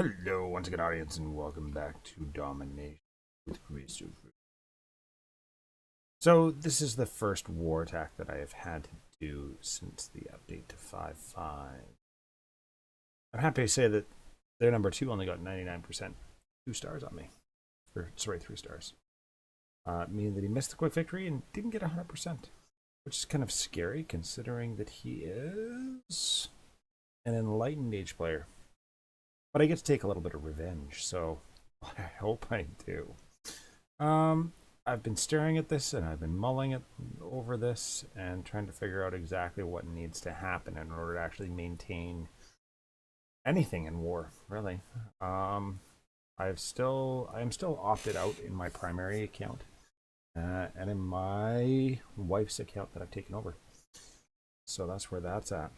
Hello, once again, audience, and welcome back to Domination with Christopher. So, this is the first war attack that I have had to do since the update to 5.5. I'm happy to say that their number 2 only got 99%, 2 stars on me. Or, sorry, 3 stars. Meaning that he missed the quick victory and didn't get 100%, which is kind of scary considering that he is an enlightened age player. But I get to take a little bit of revenge, so I hope I do. I've been staring at this and I've been mulling it over this and trying to figure out exactly what needs to happen in order to actually maintain anything in war, really. I am still opted out in my primary account and in my wife's account that I've taken over. So that's where that's at.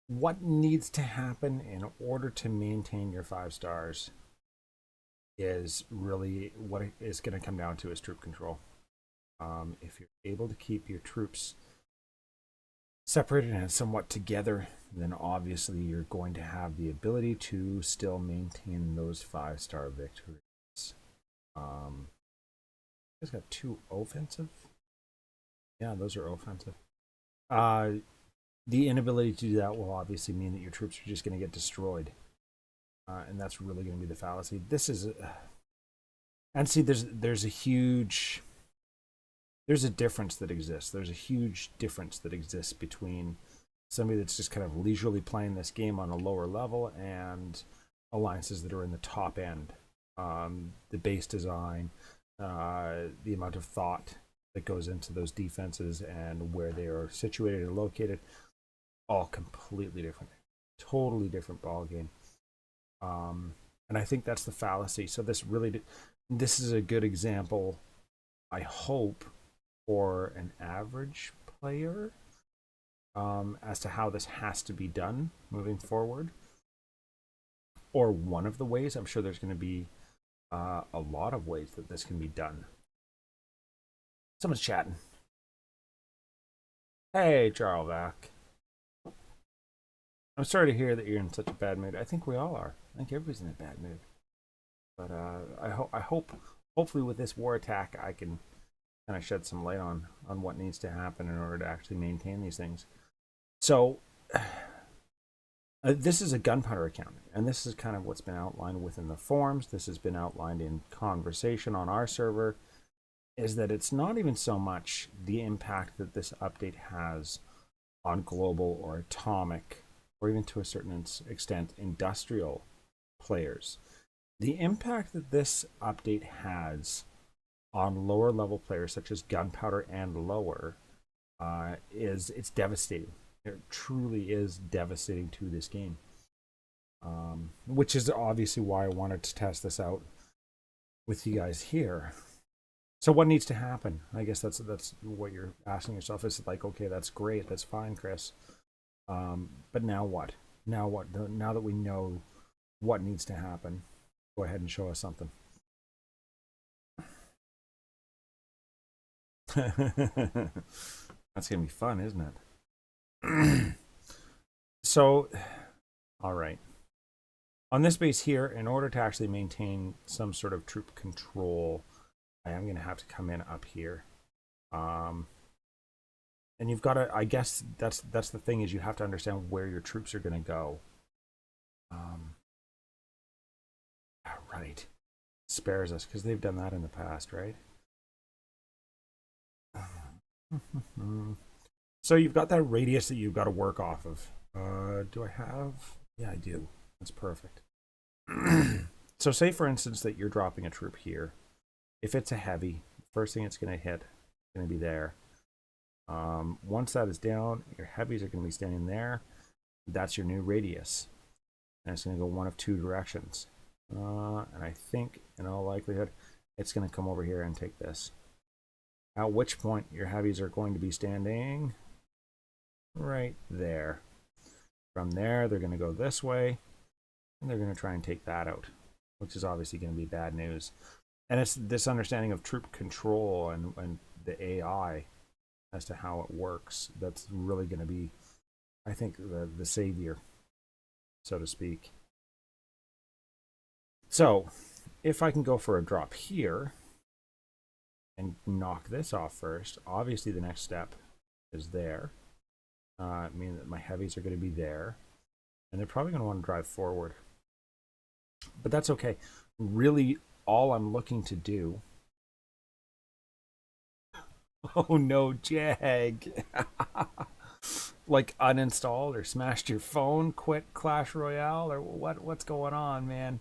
What needs to happen in order to maintain your 5 stars is really what it is going to come down to is troop control. If you're able to keep your troops separated and somewhat together, then obviously you're going to have the ability to still maintain those 5-star victories. It's got 2 offensive. Yeah, those are offensive. The inability to do that will obviously mean that your troops are just going to get destroyed. And that's really going to be the fallacy. This is, and see, there's a difference that exists. There's a huge difference that exists between somebody that's just kind of leisurely playing this game on a lower level and alliances that are in the top end. The base design, the amount of thought that goes into those defenses and where they are situated and located, all completely different, totally different ball game. And I think that's the fallacy. So this is a good example, I hope, for an average player as to how this has to be done moving forward. Or one of the ways. I'm sure there's going to be a lot of ways that this can be done. Someone's chatting. Hey, Charlevac. I'm sorry to hear that you're in such a bad mood. I think we all are. I think everybody's in a bad mood. But I hope, hopefully, with this war attack, I can kind of shed some light on what needs to happen in order to actually maintain these things. So, this is a gunpowder account, and this is kind of what's been outlined within the forums. This has been outlined in conversation on our server. Is that it's not even so much the impact that this update has on global or atomic, or even to a certain extent, industrial players. The impact that this update has on lower level players, such as gunpowder and lower, it's devastating. It truly is devastating to this game. Which is obviously why I wanted to test this out with you guys here. So what needs to happen? I guess that's what you're asking yourself. Is like, okay, that's great, that's fine, Chris. But now what? Now what? Now that we know what needs to happen, go ahead and show us something. That's gonna be fun, isn't it? So, all right. On this base here, in order to actually maintain some sort of troop control, I am going to have to come in up here. And you've got to, I guess that's the thing, is you have to understand where your troops are going to go. Right. Spares us, because they've done that in the past, right? So you've got that radius that you've got to work off of. Do I have? Yeah, I do. That's perfect. So say, for instance, that you're dropping a troop here. If it's a heavy, the first thing it's going to hit is going to be there. Once that is down, your heavies are going to be standing there. That's your new radius. And it's going to go one of 2 directions. And I think, in all likelihood, it's going to come over here and take this. At which point, your heavies are going to be standing right there. From there, they're going to go this way. And they're going to try and take that out, which is obviously going to be bad news. And it's this understanding of troop control and the AI as to how it works that's really going to be, I think, the savior, so to speak. So if I can go for a drop here and knock this off first, obviously the next step is there. Meaning that my heavies are going to be there. And they're probably going to want to drive forward. But that's okay. Really, all I'm looking to do... Oh no, Jag! Like uninstalled or smashed your phone, quit Clash Royale, or what's going on, man?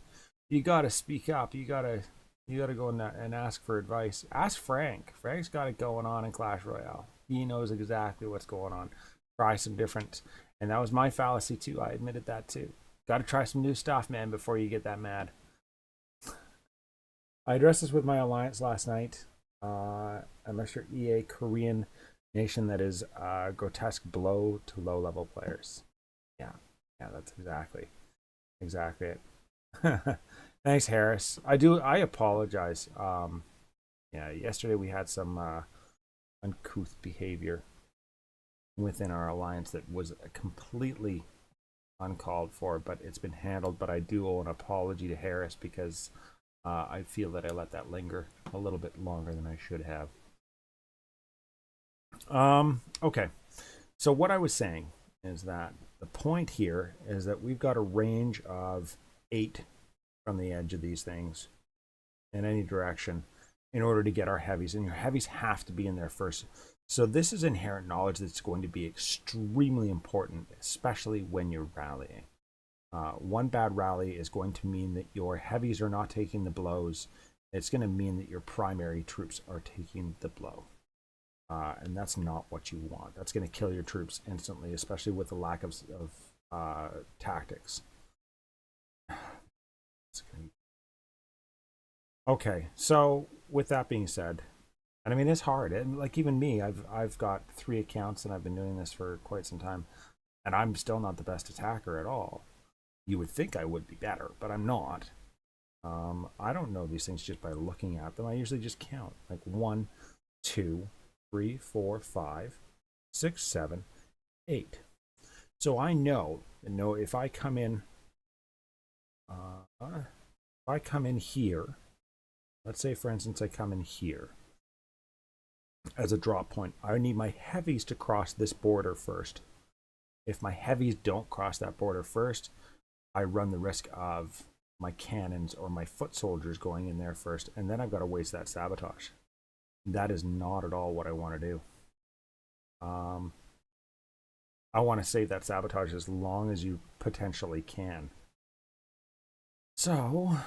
You gotta speak up. You gotta go and ask for advice. Ask Frank. Frank's got it going on in Clash Royale. He knows exactly what's going on. Try some different, and that was my fallacy too. I admitted that too. Got to try some new stuff, man, before you get that mad. I addressed this with my alliance last night. Unless you're EA Korean nation, that is grotesque blow to low level players. Yeah, that's exactly it. Thanks, Harris. I apologize. Yeah, yesterday we had some uncouth behavior within our alliance that was completely uncalled for, but it's been handled. But I do owe an apology to Harris because I feel that I let that linger a little bit longer than I should have. Okay. So what I was saying is that the point here is that we've got a range of 8 from the edge of these things in any direction in order to get our heavies, and your heavies have to be in there first. So this is inherent knowledge that's going to be extremely important, especially when you're rallying. One bad rally is going to mean that your heavies are not taking the blows. It's going to mean that your primary troops are taking the blow. And that's not what you want. That's going to kill your troops instantly, especially with the lack of tactics. Okay, so with that being said, and I mean it's hard. And like even me, I've got 3 accounts and I've been doing this for quite some time, and I'm still not the best attacker at all. You would think I would be better, but I'm not. I don't know these things just by looking at them. I usually just count like 1, 2, 3, 4, 5, 6, 7, 8. So I know if I come in, here, let's say for instance I come in here as a drop point, I need my heavies to cross this border first. If my heavies don't cross that border first, I run the risk of my cannons or my foot soldiers going in there first, and then I've got to waste that sabotage. That is not at all what I want to do. I want to save that sabotage as long as you potentially can. So,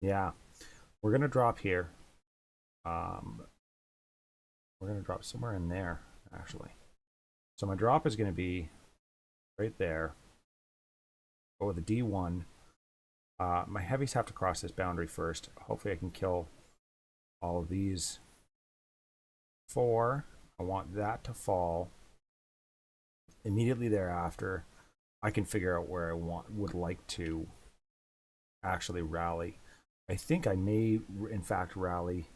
yeah, we're going to drop here. We're going to drop somewhere in there, actually. So my drop is going to be right there. Go with a D1. My heavies have to cross this boundary first. Hopefully I can kill all of these 4. I want that to fall. Immediately thereafter, I can figure out where I would like to actually rally. I think I may, in fact, rally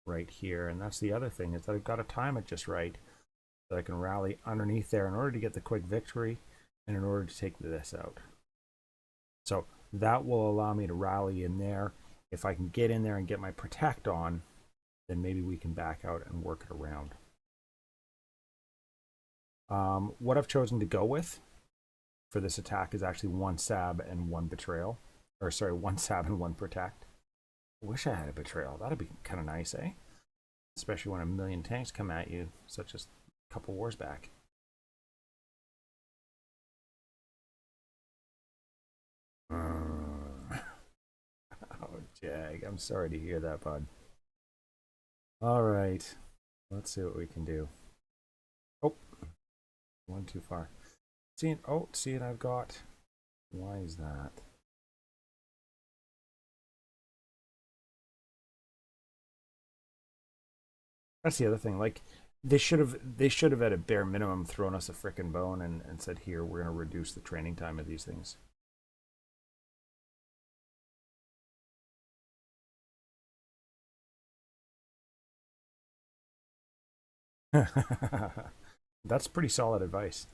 right here. And that's the other thing, is that I've got to time it just right, that I can rally underneath there in order to get the quick victory and in order to take this out. So that will allow me to rally in there. If I can get in there and get my protect on, then maybe we can back out and work it around. What I've chosen to go with for this attack is actually 1 sab and 1 betrayal. Or sorry, 1 sab and 1 protect. I wish I had a betrayal. That'd be kind of nice, eh? Especially when a million tanks come at you, such as a couple wars back. Oh, Jag, I'm sorry to hear that, bud. All right, let's see what we can do. Oh, one too far. See it, I've got. Why is that? That's the other thing. Like, they should have at a bare minimum thrown us a frickin' bone and said, here, we're gonna reduce the training time of these things. That's pretty solid advice.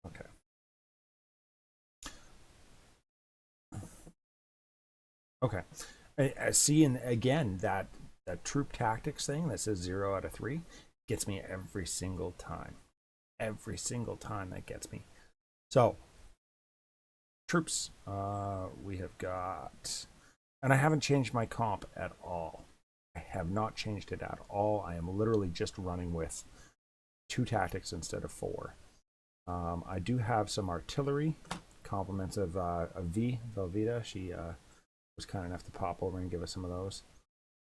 Okay. Okay. I see, and again, that troop tactics thing that says 0 out of 3 gets me every single time. Every single time that gets me. So, troops. We have got, and I haven't changed my comp at all. I have not changed it at all. I am literally just running with 2 tactics instead of 4. I do have some artillery. Compliments of Velveeta. She was kind enough to pop over and give us some of those.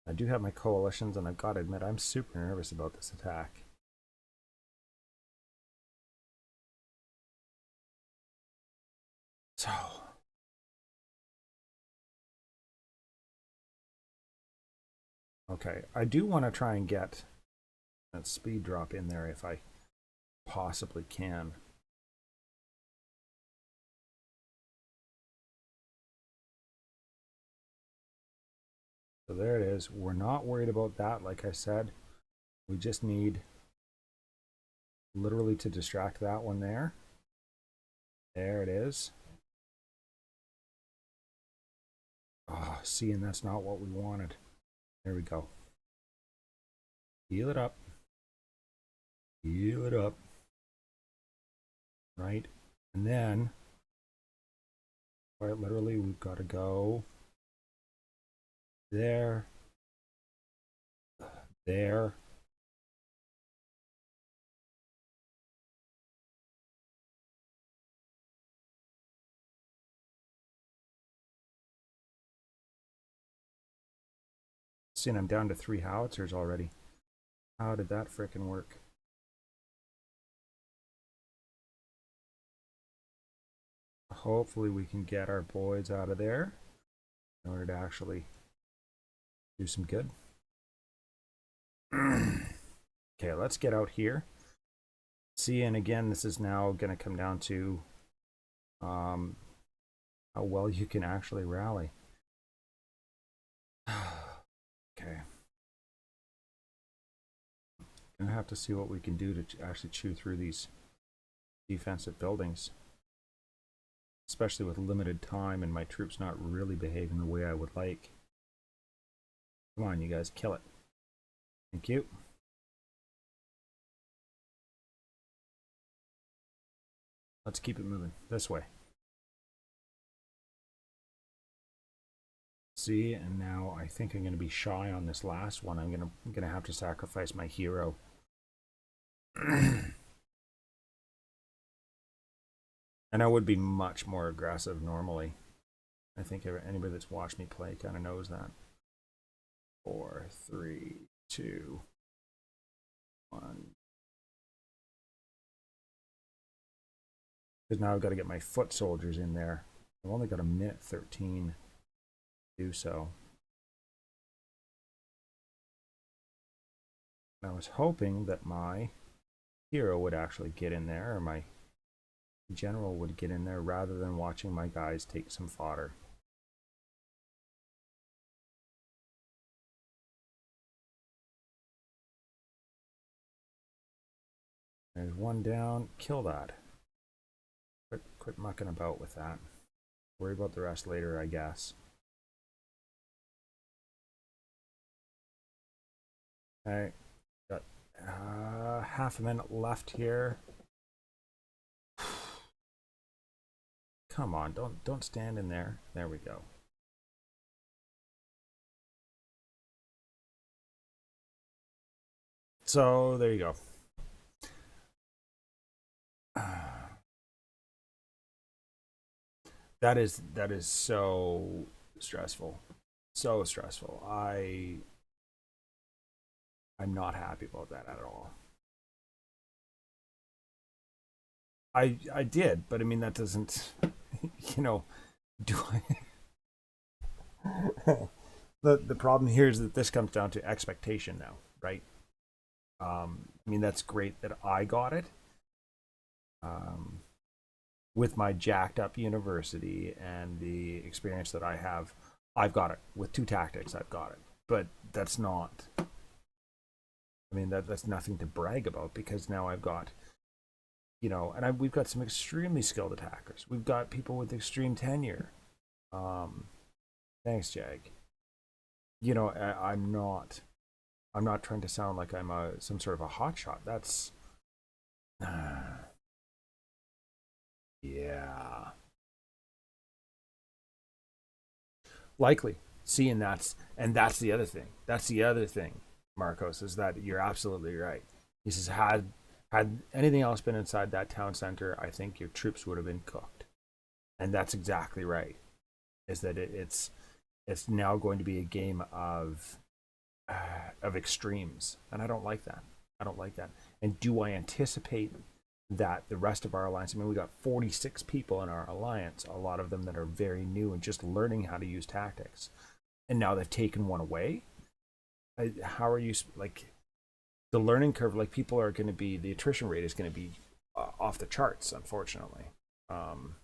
I do have my coalitions, and I've got to admit, I'm super nervous about this attack. So, okay, I do want to try and get that speed drop in there if I possibly can. So there it is. We're not worried about that, like I said. We just need literally to distract that one there. There it is. Ah, oh, see, and that's not what we wanted. There we go. Heal it up. Heal it up. Right? And then, quite literally, we've got to go there, there. See, and I'm down to 3 howitzers already. How did that frickin' work? Hopefully we can get our boys out of there in order to actually do some good. Okay, let's get out here. See, and again, this is now going to come down to how well you can actually rally. Okay. Gonna have to see what we can do to actually chew through these defensive buildings, especially with limited time and my troops not really behaving the way I would like. Come on, you guys, kill it. Thank you. Let's keep it moving this way. See, and now I think I'm going to be shy on this last one. I'm going to have to sacrifice my hero. And I would be much more aggressive normally. I think anybody that's watched me play kind of knows that. 4, 3, 2, 1. Because now I've got to get my foot soldiers in there. I've only got a minute 13 to do so. And I was hoping that my hero would actually get in there, or my general would get in there, rather than watching my guys take some fodder. There's one down. Kill that. Quit mucking about with that. Worry about the rest later, I guess. Okay, got half a minute left here. Come on, don't stand in there. There we go. So there you go. That is so stressful. So stressful. I'm not happy about that at all. I did, but I mean that doesn't you know, do I the problem here is that this comes down to expectation now, right? I mean that's great that I got it. With my jacked up university and the experience that I have, I've got it. With 2 tactics, I've got it. But that's not. I mean, that's nothing to brag about because now I've got, and we've got some extremely skilled attackers. We've got people with extreme tenure. Thanks, Jag. You know, I'm not trying to sound like I'm some sort of a hotshot. That's yeah, likely. Seeing that's the other thing. That's the other thing, Marcos, is that you're absolutely right. He says had anything else been inside that town center, I think your troops would have been cooked. And that's exactly right. Is that it's now going to be a game of extremes, and I don't like that. I don't like that. And do I anticipate that the rest of our alliance? I mean, we got 46 people in our alliance, a lot of them that are very new and just learning how to use tactics, and now they've taken one away. How are you like the learning curve? Like people are going to be the attrition rate is going to be off the charts, unfortunately. Um,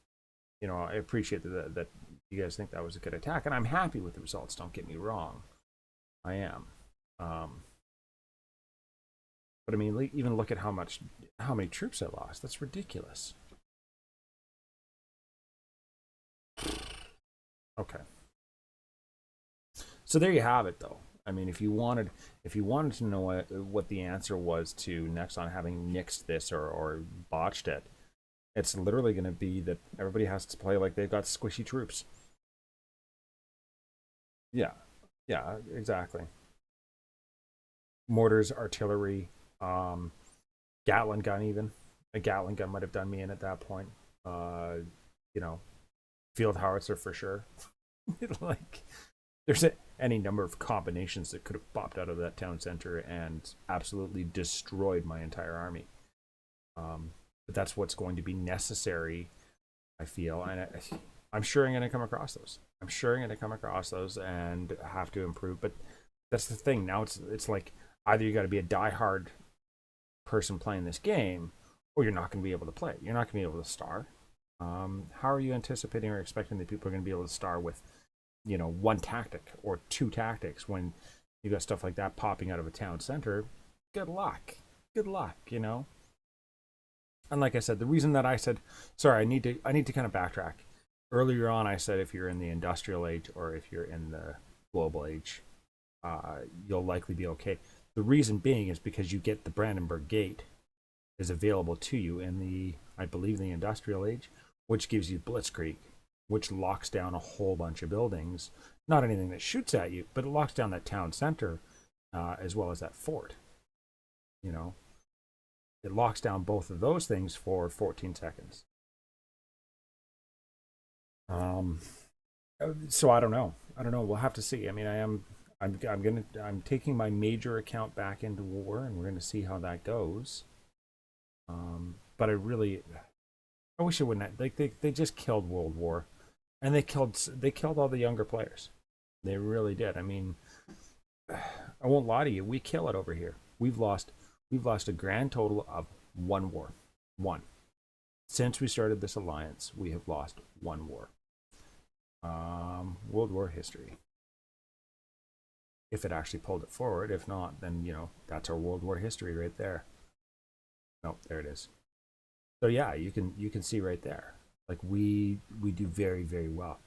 you know, I appreciate that you guys think that was a good attack, and I'm happy with the results. Don't get me wrong, I am. Um, but I mean, even look at how many troops I lost. That's ridiculous. Okay, so there you have it, though. I mean, if you wanted to know what the answer was to Nexon having nixed this or botched it, it's literally going to be that everybody has to play like they've got squishy troops. Yeah, yeah, exactly. Mortars, artillery, um, Gatling gun, even a Gatling gun might have done me in at that point. Uh, you know, field howitzer for sure. Like, there's any number of combinations that could have popped out of that town center and absolutely destroyed my entire army. But that's what's going to be necessary, I feel, and I'm sure I'm going to come across those. I'm sure I'm going to come across those and have to improve. But that's the thing. Now it's like either you got to be a diehard person playing this game, or you're not going to be able to play. You're not going to be able to star. How are you anticipating or expecting that people are going to be able to star with, you know, one tactic or two tactics when you got stuff like that popping out of a town center? Good luck. Good luck. You know. And like I said, the reason that I said, sorry, I need to kind of backtrack. Earlier on, I said if you're in the industrial age or if you're in the global age, you'll likely be okay. The reason being is because you get the Brandenburg Gate is available to you in the, I believe, the industrial age, which gives you Blitzkrieg, which locks down a whole bunch of buildings. Not anything that shoots at you, but it locks down that town center as well as that fort. You know, it locks down both of those things for 14 seconds. Um, so I don't know. I don't know. We'll have to see. I mean, I'm taking my major account back into war, and we're gonna see how that goes. But I wish it wouldn't. Like they just killed World War, and they killed all the younger players. They really did. I mean, I won't lie to you. We kill it over here. We've lost a grand total of one war. One. Since we started this alliance, we have lost one war. World War history. If it actually pulled it forward, if not, then you know that's our World War history right there. No, there it is. So yeah, you can see right there. Like we do very very well.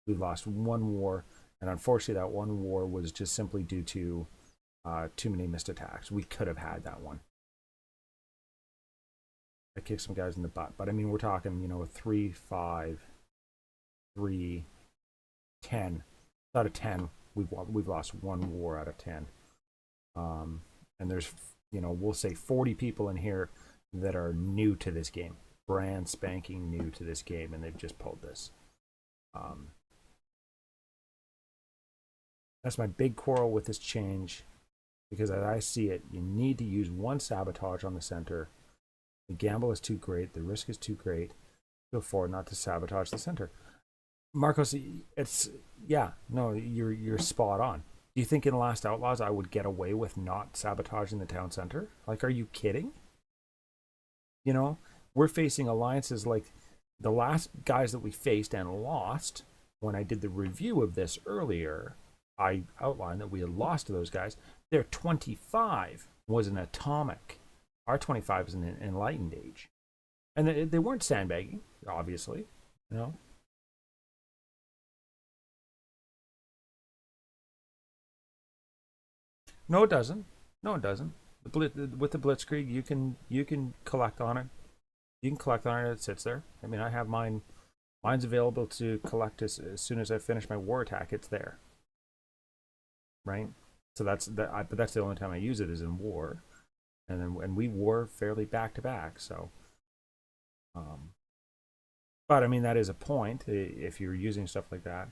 We lost one war, and unfortunately, that one war was just simply due to too many missed attacks. We could have had that one. I kicked some guys in the butt, but I mean, we're talking, you know, 3, 5, 3, 10. Out of 10, we've lost one war out of 10. And there's, you know, we'll say 40 people in here that are new to this game, brand spanking new to this game, and they've just pulled this. Um, that's my big quarrel with this change, because as I see it, you need to use one sabotage on the center. The gamble is too great. The risk is too great to afford not to sabotage the center. Marcos, it's yeah, no, you're spot on. Do you think in Last Outlaws I would get away with not sabotaging the town center? Like, are you kidding? You know, we're facing alliances like the last guys that we faced and lost. When I did the review of this earlier, I outlined that we had lost to those guys. Their 25 was an atomic. Our 25 is an enlightened age. And they weren't sandbagging, obviously, you know. No, it doesn't. No, it doesn't. With the Blitzkrieg, you can collect on it. You can collect on it. It sits there. I mean, I have mine. Mine's available to collect as soon as I finish my war attack. It's there, right? So that's that. But that's the only time I use it is in war, and we war fairly back to back. So, um, but I mean that is a point if you're using stuff like that.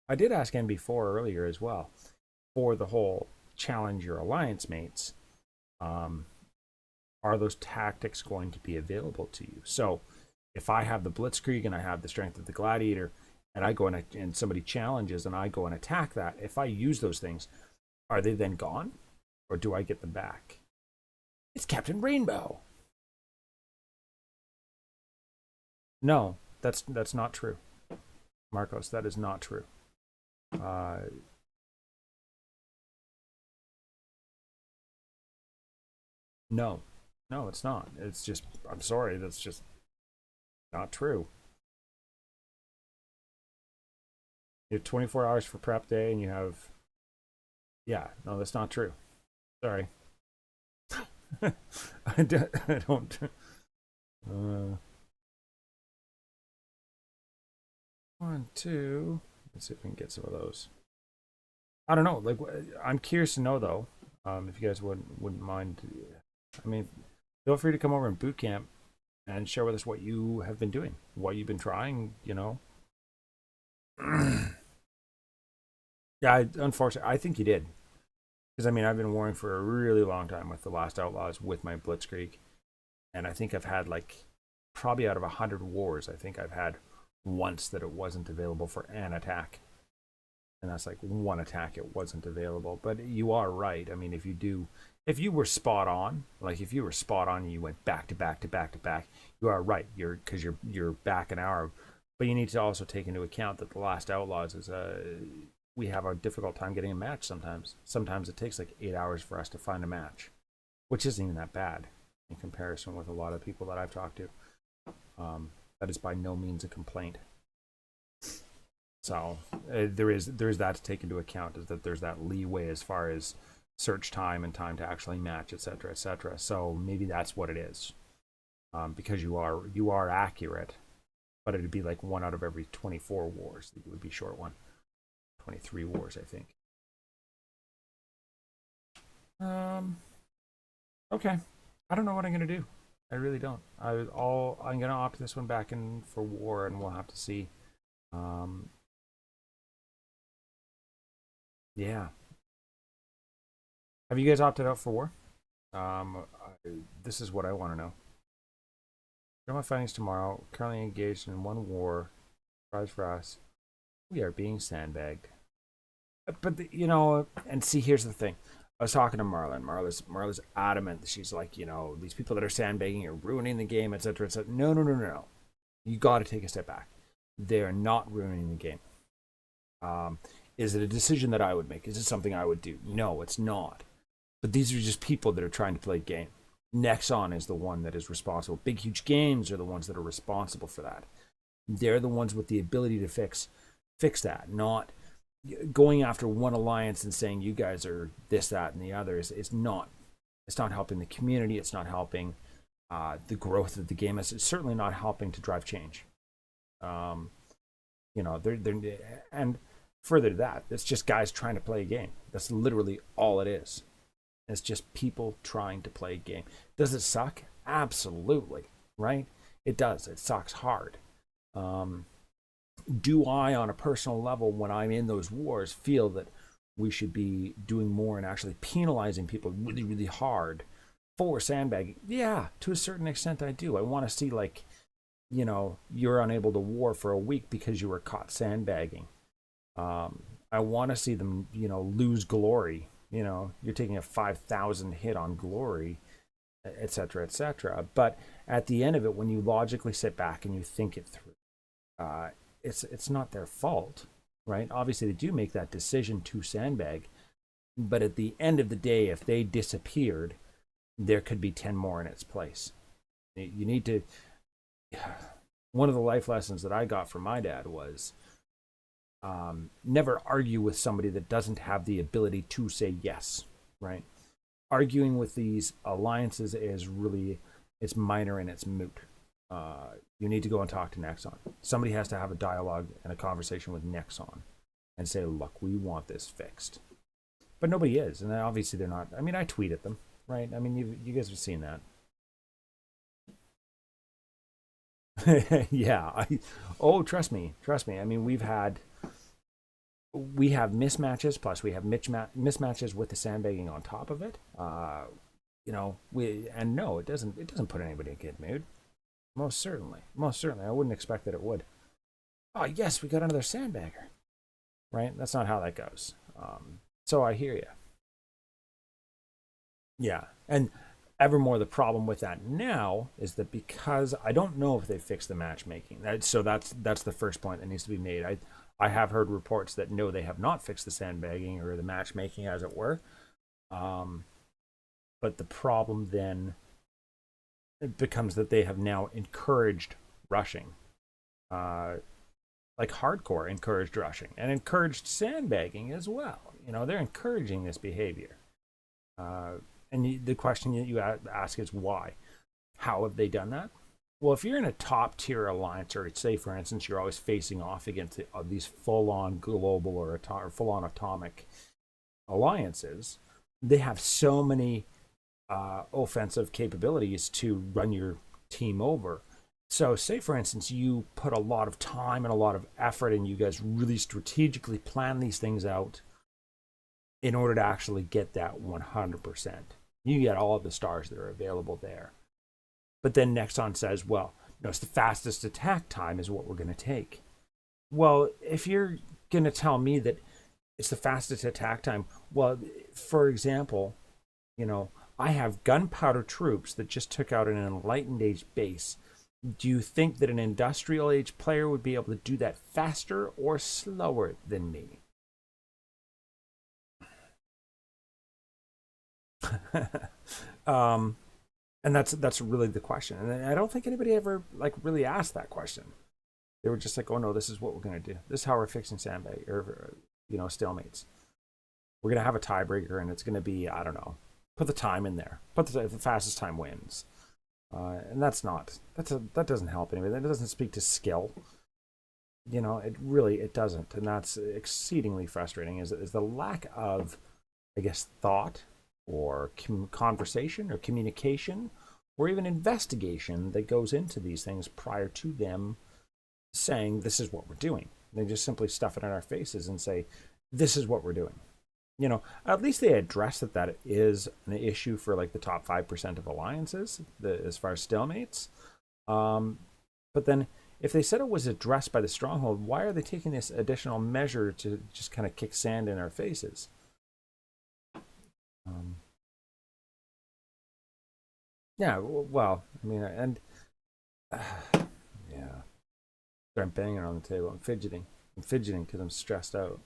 I did ask NB4 earlier as well for the whole challenge your alliance mates. Um, are those tactics going to be available to you? So if I have the Blitzkrieg and I have the strength of the Gladiator, and I go and somebody challenges and I go and attack that, if I use those things, are they then gone, or do I get them back? It's Captain Rainbow. No, that's not true, Marcos. That is not true. Uh, no, no, it's not. It's just I'm sorry. That's just not true. You have 24 hours for prep day, and you have yeah. No, that's not true. Sorry. I don't. Uh, one, two. Let's see if we can get some of those. I don't know. Like, I'm curious to know though. If you guys wouldn't mind, I mean, feel free to come over in boot camp and share with us what you have been doing, what you've been trying. You know. Yeah, unfortunately, I think you did. Because I mean, I've been warring for a really long time with the Last Outlaws with my Blitzkrieg, and I think I've had like probably out of 100 wars, I think I've had once that it wasn't available for an attack, and that's like one attack it wasn't available. But you are right. I mean, if you were spot on, like if you were spot on, and you went back to back to back to back, you are right. You're back an hour, but you need to also take into account that the Last Outlaws is a we have a difficult time getting a match sometimes. Sometimes it takes like 8 hours for us to find a match, which isn't even that bad in comparison with a lot of people that I've talked to. That is by no means a complaint. So there is that to take into account, is that there's that leeway as far as search time and time to actually match, etc., etc. So maybe that's what it is, because you are accurate, but it'd be like 1 out of every 24 wars that you would be short one. 23 wars, I think. Okay. I don't know what I'm gonna do. I really don't. I'm gonna opt this one back in for war, and we'll have to see. Um, yeah. Have you guys opted out for war? This is what I want to know. Got my findings tomorrow. Currently engaged in one war. Prize for us. We are being sandbagged. But and see, here's the thing. I was talking to Marlon. Marla's adamant. She's like, these people that are sandbagging are ruining the game, etc., etc. No, no, no, no, no. You got to take a step back. They are not ruining the game. Is it a decision that I would make? Is it something I would do? No, it's not. But these are just people that are trying to play a game. NEXON'd is the one that is responsible. Big, huge games are the ones that are responsible for that. They're the ones with the ability to fix that, not going after one alliance and saying you guys are this, that, and the other. It's not helping the community. It's not helping the growth of the game. It's certainly not helping to drive change. They're and further to that, it's just guys trying to play a game. That's literally all it is. It's just people trying to play a game. Does it suck? Absolutely, right? It does. It sucks hard. Do I, on a personal level, when I'm in those wars, feel that we should be doing more and actually penalizing people really, really hard for sandbagging? Yeah, to a certain extent I do. I want to see, like, you're unable to war for a week because you were caught sandbagging. I want to see them, lose glory. You're taking a 5,000 hit on glory, etc., etc. But at the end of it, when you logically sit back and you think it through, it's not their fault, right? Obviously, they do make that decision to sandbag, but at the end of the day, if they disappeared, there could be 10 more in its place. You need to. One of the life lessons that I got from my dad was never argue with somebody that doesn't have the ability to say yes, right? Arguing with these alliances is really, it's minor and it's moot. You need to go and talk to Nexon. Somebody has to have a dialogue and a conversation with Nexon and say, look, we want this fixed. But nobody is, and obviously they're not. I mean, I tweet at them, right? I mean, you guys have seen that. Yeah. Trust me. I mean, we have mismatches, plus we have mismatches with the sandbagging on top of it. No, it doesn't put anybody in a good mood. Most certainly. I wouldn't expect that it would. Oh yes, we got another sandbagger. Right? That's not how that goes. So I hear you. Yeah, and evermore the problem with that now is that because I don't know if they fixed the matchmaking. That's the first point that needs to be made. I have heard reports that no, they have not fixed the sandbagging or the matchmaking, as it were. But the problem then it becomes that they have now encouraged rushing, like hardcore encouraged rushing and encouraged sandbagging as well. They're encouraging this behavior. And the question that you ask is why? How have they done that? Well, if you're in a top tier alliance, or say, for instance, you're always facing off against these full-on global or full-on atomic alliances, they have so many offensive capabilities to run your team over. So, say, for instance, you put a lot of time and a lot of effort and you guys really strategically plan these things out in order to actually get that 100%. You get all of the stars that are available there. But then Nexon says, well, it's the fastest attack time is what we're going to take. Well, if you're going to tell me that it's the fastest attack time, well, for example, I have gunpowder troops that just took out an Enlightened Age base. Do you think that an Industrial Age player would be able to do that faster or slower than me? And that's really the question, and I don't think anybody ever really asked that question. They were just like, oh no, this is what we're going to do, this is how we're fixing sandbag or stalemates. We're going to have a tiebreaker and it's going to be, I don't know, put the time in there, put the fastest time wins. And that doesn't help anybody. That doesn't speak to skill. It doesn't, and that's exceedingly frustrating. Is the lack of, I guess, thought or conversation or communication or even investigation that goes into these things prior to them saying this is what we're doing. They just simply stuff it in our faces and say this is what we're doing. At least they address that is an issue for the top 5% of alliances as far as stalemates. But then if they said it was addressed by the stronghold, why are they taking this additional measure to just kind of kick sand in our faces? Yeah, well, I mean, and yeah, I'm banging on the table. I'm fidgeting because I'm stressed out.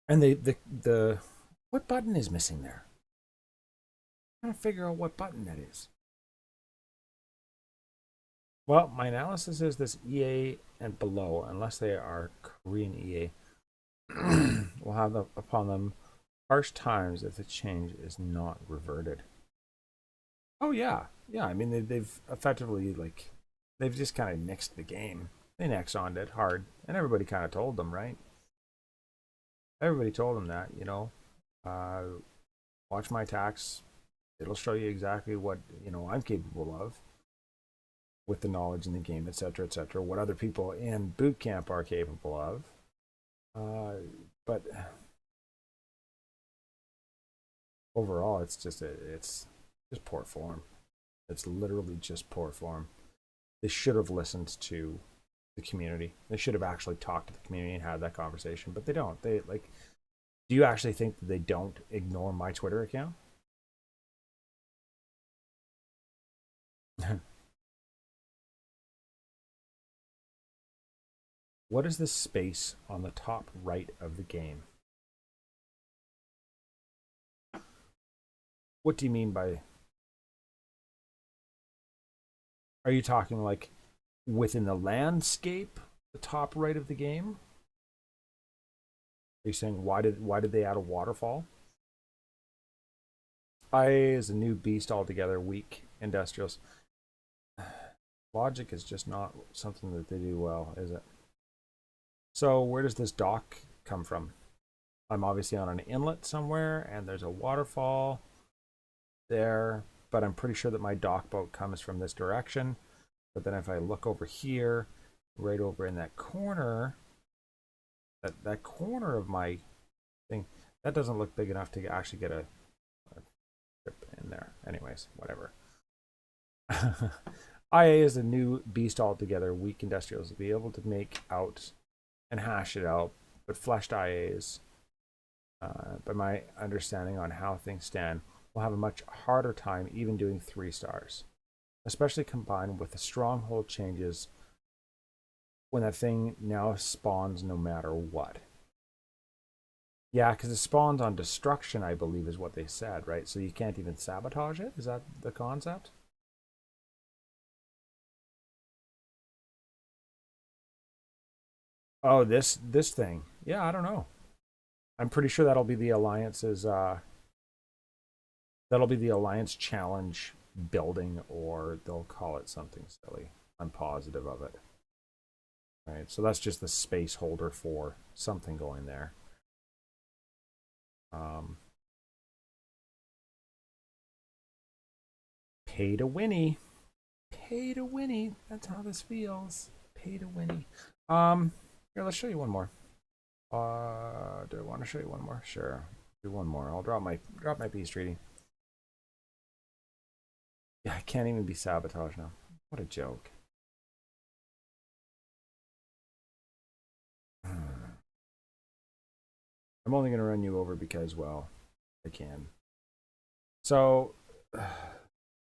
And the what button is missing there? I'm trying to figure out what button that is. Well, my analysis is this EA and below, unless they are Korean EA, will have upon them harsh times if the change is not reverted. Oh yeah. I mean, they've effectively they've just kind of nixed the game. They NEXON'd it hard, and everybody kind of told them, right? Everybody told them that, watch my attacks. It'll show you exactly what I'm capable of with the knowledge in the game, etc., etc. What other people in boot camp are capable of. But overall, it's just poor form. It's literally just poor form. They should have listened to the community. They should have actually talked to the community and had that conversation, but they don't. Do you actually think that they don't ignore my Twitter account? What is this space on the top right of the game? What do you mean by... Are you talking within the landscape, the top right of the game? Are you saying why did they add a waterfall? IA is a new beast altogether. Weak industrials. Logic is just not something that they do well, is it? So where does this dock come from? I'm obviously on an inlet somewhere, and there's a waterfall there, but I'm pretty sure that my dock boat comes from this direction. But then if I look over here, right over in that corner, that corner of my thing, that doesn't look big enough to actually get a trip in there. Anyways, whatever. IA is a new beast altogether. Weak industrials will be able to make out and hash it out, but fleshed IAs, by my understanding on how things stand, will have a much harder time even doing 3 stars, especially combined with the stronghold changes when that thing now spawns no matter what. Yeah, because it spawns on destruction, I believe, is what they said, right? So you can't even sabotage it? Is that the concept? Oh, this thing. Yeah, I don't know. I'm pretty sure that'll be the Alliance's that'll be the Alliance challenge building, or they'll call it something silly. I'm positive of it. Right, so that's just the space holder for something going there. Pay to winnie. Pay to winnie. That's how this feels. Pay to winnie. Here, let's show you one more. Do I want to show you one more? Sure. Do one more. I'll drop my beast reading. Yeah, I can't even be sabotaged now. What a joke. I'm only going to run you over because, well, I can. So,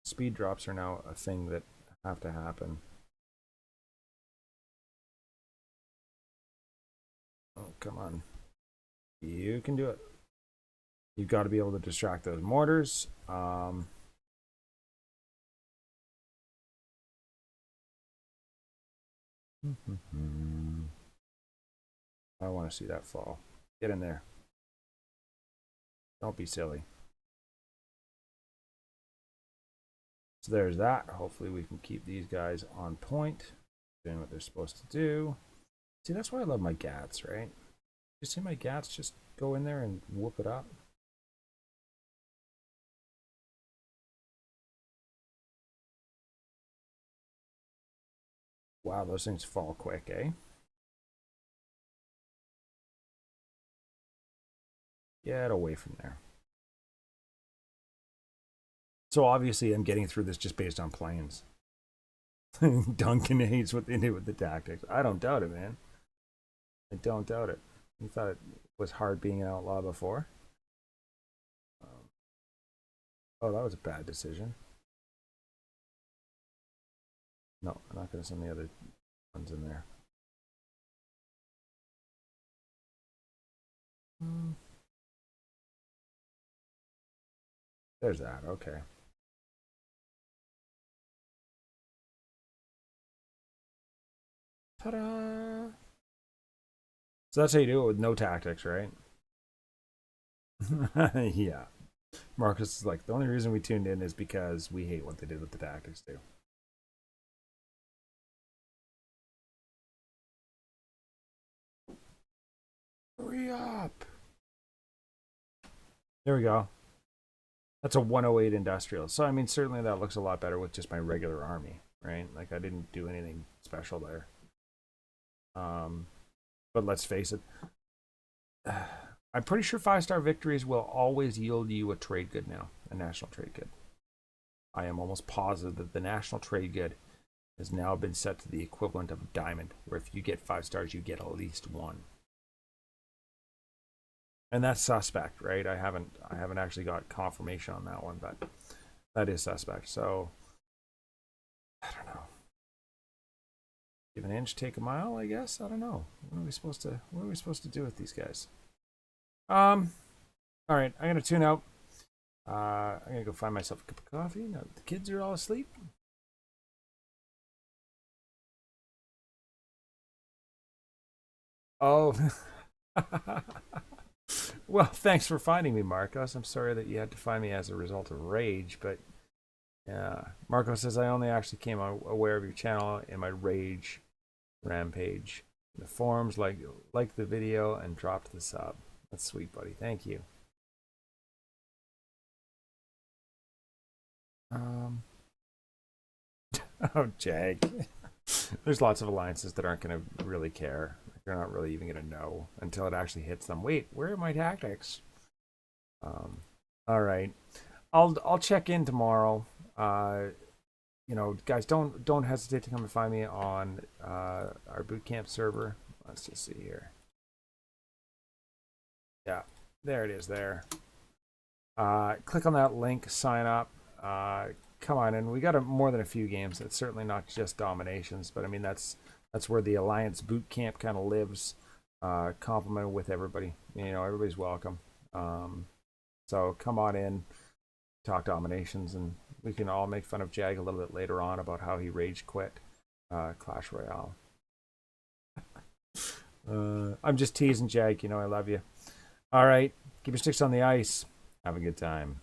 speed drops are now a thing that have to happen. Oh, come on. You can do it. You've got to be able to distract those mortars. I want to see that fall. Get in there. Don't be silly. So there's that. Hopefully we can keep these guys on point, doing what they're supposed to do. See, that's why I love my GATs, right? You see my GATs just go in there and whoop it up. Wow, those things fall quick, eh? Get away from there. So obviously I'm getting through this just based on planes. Duncan hates what they did with the tactics. I don't doubt it, man. I don't doubt it. You thought it was hard being an outlaw before? Oh, that was a bad decision. No, I'm not going to send the other ones in there. There's that. Okay. Ta-da! So that's how you do it with no tactics, right? Yeah. Marcus is like, the only reason we tuned in is because we hate what they did with the tactics too. Hurry up. There we go. That's a 108 industrial. So, I mean, certainly that looks a lot better with just my regular army, right? Like, I didn't do anything special there. But let's face it. I'm pretty sure 5-star victories will always yield you a trade good now, a national trade good. I am almost positive that the national trade good has now been set to the equivalent of a diamond, where if you get 5 stars, you get at least 1. And that's suspect, right? I haven't actually got confirmation on that one, but that is suspect. So I don't know. Give an inch, take a mile, I guess. I don't know. What are we supposed to do with these guys? All right, I'm gonna tune out. I'm gonna go find myself a cup of coffee. Now that the kids are all asleep. Oh. Well, thanks for finding me, Marcos. I'm sorry that you had to find me as a result of rage, but yeah. Marcos says I only actually came aware of your channel in my rage rampage. The forums like the video and dropped the sub. That's sweet, buddy. Thank you. Oh, Jag. There's lots of alliances that aren't going to really care. They're not really even going to know until it actually hits them. Wait, where are my tactics? All right, I'll check in tomorrow. You know, guys, don't hesitate to come and find me on our bootcamp server. Let's just see here. Yeah, there it is. There. Click on that link. Sign up. Come on, and we got more than a few games. It's certainly not just DomiNations, but I mean that's where the Alliance boot camp kind of lives, complemented with everybody. You know, everybody's welcome. So come on in, talk DomiNations, and we can all make fun of Jag a little bit later on about how he rage quit Clash Royale. I'm just teasing Jag. You know, I love you. All right, keep your sticks on the ice. Have a good time.